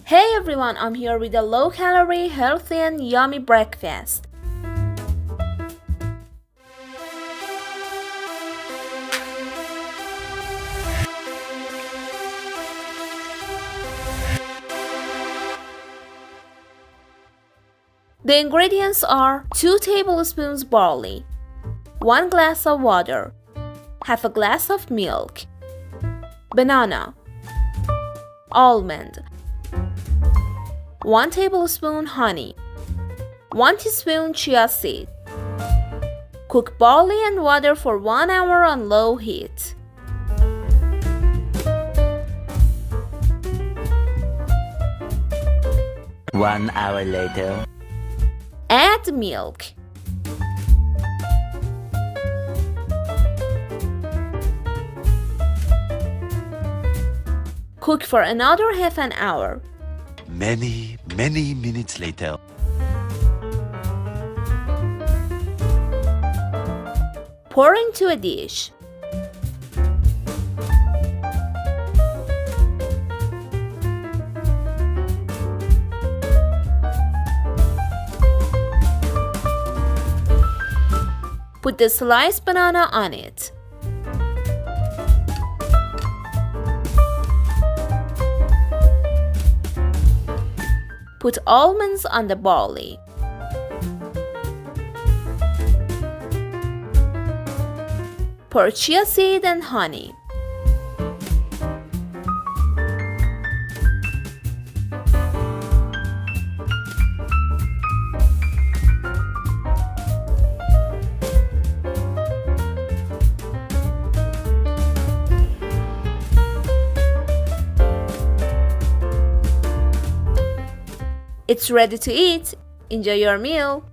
Hey everyone, I'm here with a low-calorie, healthy and yummy breakfast. The ingredients are 2 tablespoons barley, 1 glass of water, half a glass of milk, banana, almond, 1 tablespoon honey, 1 teaspoon chia seed. Cook barley and water for 1 hour on low heat. One hour later. Add milk. Cook for another half an hour. Many minutes later. Pour into a dish. Put the sliced banana on it. Put almonds on the barley. Pour chia seed and honey. It's ready to eat. Enjoy your meal.